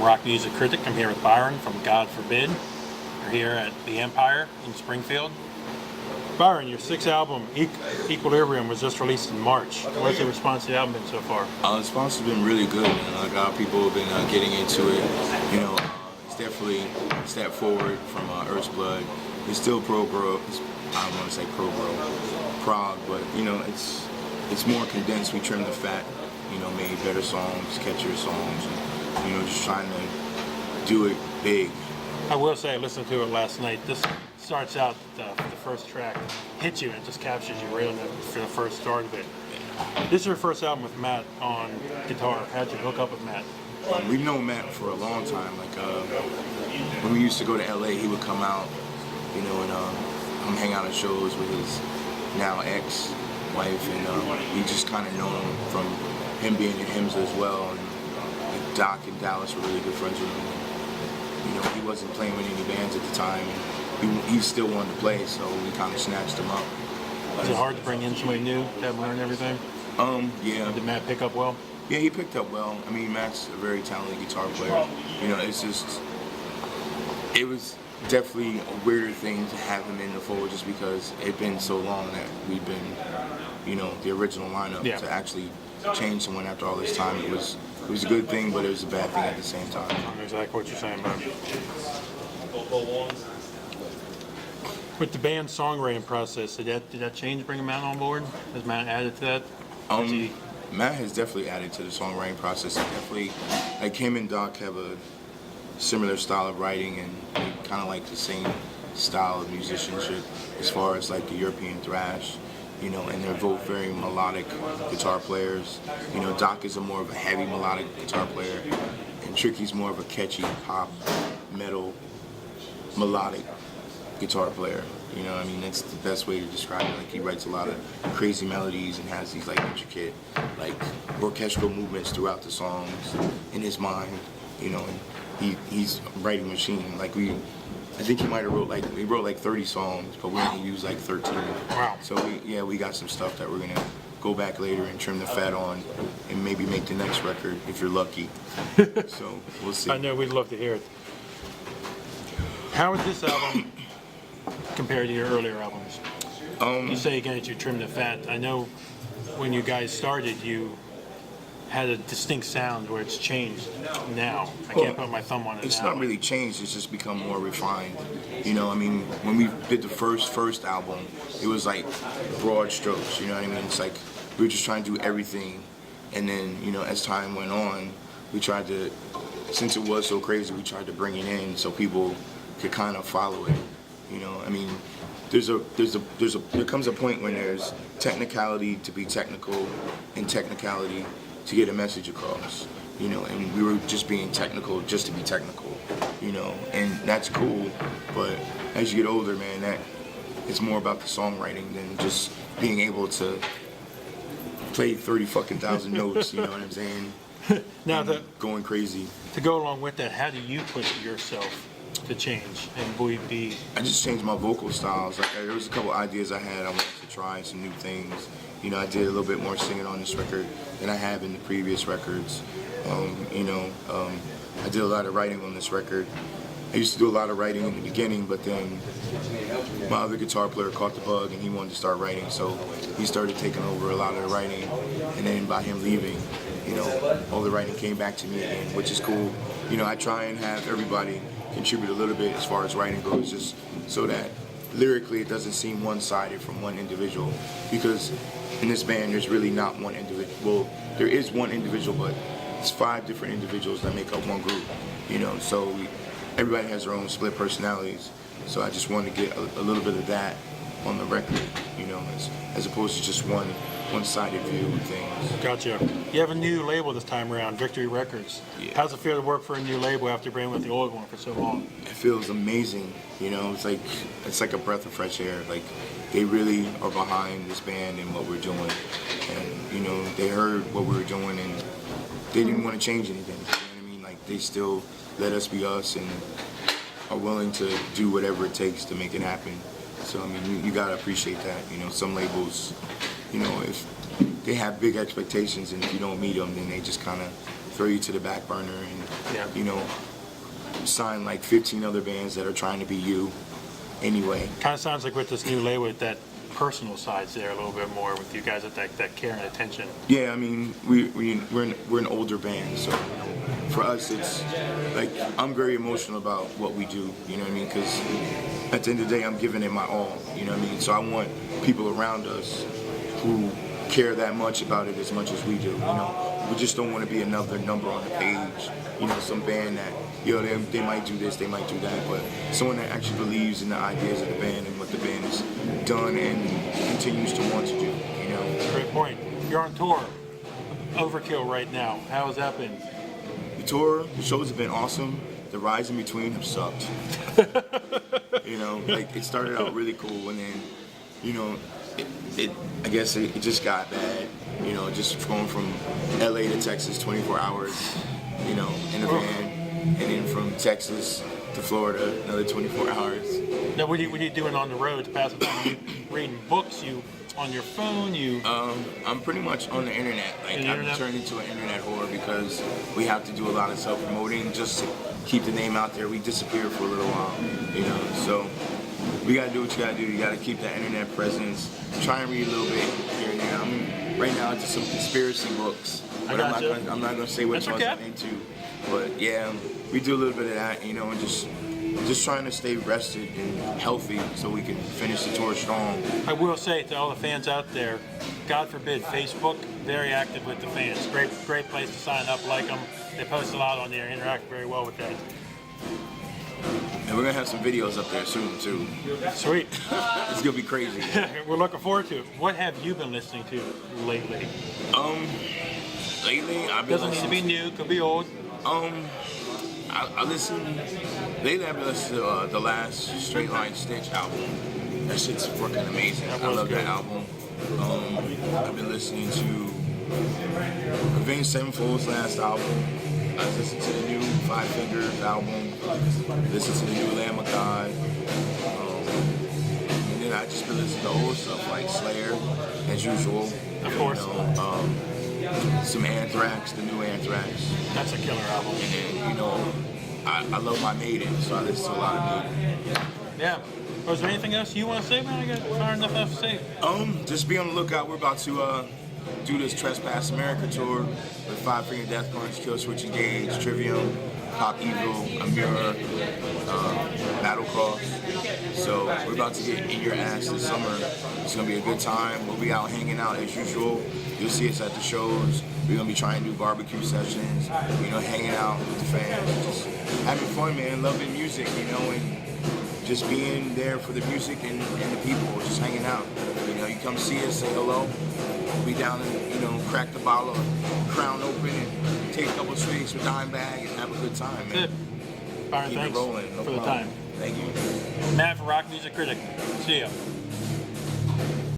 Rock Music Critic. I'm here with Byron from God Forbid. We're here at the Empire in Springfield. Byron, your sixth album, Equilibrium, was just released in March. What's the response to the album been so far? The response has been really good. Like, a lot of people have been getting into it. It's definitely a step forward from Earth's Blood. It's still prog. I don't want to say prog, but it's more condensed. We trimmed the fat. Made better songs, catchier songs, and just trying to do it big. I will say, I listened to it last night. This starts out, the first track hits you and it just captures you right for the first start of it. This is your first album with Matt on guitar. How'd you hook up with Matt? We've known Matt for a long time. Like when we used to go to LA, he would come out, and come hang out at shows with his now ex-wife, and we just kind of know him from him being in hymns as well. And Doc and Dallas were really good friends with him. He wasn't playing with any bands at the time, and he still wanted to play, so we kind of snatched him up. Is it hard to bring in somebody new to have learned everything? Yeah. Did Matt pick up well? Yeah, he picked up well. I mean, Matt's a very talented guitar player. It was definitely a weirder thing to have him in the fold just because it'd been so long that we've been, the original lineup. Yeah. To actually change someone after all this time, it was a good thing, but it was a bad thing at the same time. I know exactly what you're saying, man. With the band songwriting process, did that change bringing Matt on board? Has Matt added to that? Matt has definitely added to the songwriting process. Him and Doc have a similar style of writing, and they kind of like the same style of musicianship as far as like the European thrash. And they're both very melodic guitar players. Doc is more of a heavy melodic guitar player, and Tricky's more of a catchy pop, metal, melodic guitar player. That's the best way to describe it. Like, he writes a lot of crazy melodies and has these intricate, orchestral movements throughout the songs in his mind. And he's a writing machine. I think he might have wrote 30 songs, but we only used 13. Wow. So we got some stuff that we're gonna go back later and trim the fat on, and maybe make the next record if you're lucky. So we'll see. I know, we'd love to hear it. How is this album compared to your earlier albums? You say again that you trimmed the fat. I know when you guys started, you had a distinct sound where it's changed now. I can't put my thumb on it. It's now. not really changed, it's just become more refined. When we did the first album, it was broad strokes, It's we were just trying to do everything, and then, as time went on, we tried to, since it was so crazy, we tried to bring it in so people could kind of follow it. There comes a point when there's technicality to be technical and technicality to get a message across, and we were just being technical just to be technical, and that's cool, but as you get older, man, it's more about the songwriting than just being able to play 30,000 notes, you know what I'm saying? Now, going crazy. To go along with that, how do you push yourself to change? And will you be... I just changed my vocal styles. There was a couple ideas I had. I wanted to try some new things. I did a little bit more singing on this record than I have in the previous records. I did a lot of writing on this record. I used to do a lot of writing in the beginning, but then my other guitar player caught the bug and he wanted to start writing, so he started taking over a lot of the writing. And then by him leaving, all the writing came back to me again, which is cool. I try and have everybody contribute a little bit as far as writing goes, just so that lyrically it doesn't seem one-sided from one individual, because in this band there's really not one individual. Well, there is one individual, but it's 5 different individuals that make up one group, so everybody has their own split personalities, so I just wanted to get a little bit of that on the record, as opposed to just one-sided view of things. Gotcha. You have a new label this time around, Victory Records. Yeah. How's it feel to work for a new label after being with the old one for so long? It feels amazing, it's like a breath of fresh air. They really are behind this band and what we're doing, and they heard what we were doing and they didn't want to change anything. They still let us be us and are willing to do whatever it takes to make it happen. So you gotta appreciate that. Some labels, if they have big expectations, and if you don't meet them, then they just kind of throw you to the back burner and, you know, sign like 15 other bands that are trying to be you anyway. Kind of sounds like with this new label, with that personal side's there a little bit more with you guys, at that care and attention. Yeah, I mean, we're an older band, so for us, it's like I'm very emotional about what we do. You know what I mean? Because at the end of the day, I'm giving it my all. You know what I mean? So I want people around us who care that much about it as much as we do. You know, we just don't want to be another number on the page. You know, some band that, you know, they might do this, they might do that, but someone that actually believes in the ideas of the band and what the band has done and continues to want to do. You know. Great point. You're on tour. Overkill right now. How has that been? The tour, the shows have been awesome. The rides in between have sucked. You know, like it started out really cool, and then, you know, I guess it just got bad. You know, just going from LA to Texas, 24 hours, you know, in a van, and then from Texas to Florida, another 24 hours. Now, what are you doing on the road to pass the time? You reading books? You on your phone? I'm pretty much on the internet. Like I've turned into an internet whore because we have to do a lot of self-promoting just to keep the name out there. We disappeared for a little while, you know. So we gotta do what you gotta do. You gotta keep that internet presence. Try and read a little bit here and there. I'm right now into some conspiracy books, but I'm not gonna say which ones I'm into. But yeah, we do a little bit of that, you know, and just trying to stay rested and healthy so we can finish the tour strong. I will say to all the fans out there, God forbid, Facebook, very active with the fans. Great place to sign up, like them. They post a lot on there, interact very well with that. And we're gonna have some videos up there soon too. Sweet. It's gonna be crazy. We're looking forward to it. What have you been listening to lately? Lately I've been Doesn't need to be new, could be old. I listen. Lately, I've been listening to the last Straight Line Stitch album. That shit's fucking amazing. I love that album. I've been listening to Avenged Sevenfold's last album. I listened to the new Five Fingers album. Listened to the new Lamb of God. And then I just been listening to old stuff like Slayer, as usual. Of course. You know, some Anthrax, the new Anthrax. That's a killer album. And then, you know, I love my Maiden, so I listen to a lot of Maiden. Yeah. Was there anything else you want to say, man? I got far enough to say. Just be on the lookout. We're about to do this Trespass America tour with Five Finger Death Punch, Kill Switch Engage, Trivium, Pop Evil, Amura, Battlecross. So we're about to get in your ass this summer. It's gonna be a good time. We'll be out hanging out as usual. You'll see us at the shows. We're gonna be trying to do barbecue sessions, you know, hanging out with the fans, just having fun, man, loving music, you know, and just being there for the music and the people, just hanging out. You know, you come see us, say hello. We'll be down and, you know, crack the bottle of Crown open and take a couple swings with Dime Bag and have a good time, man. Good. Byron, Keep thanks it rolling, no for the problem. time. Thank you. Matt for Rock Music Critic. See ya.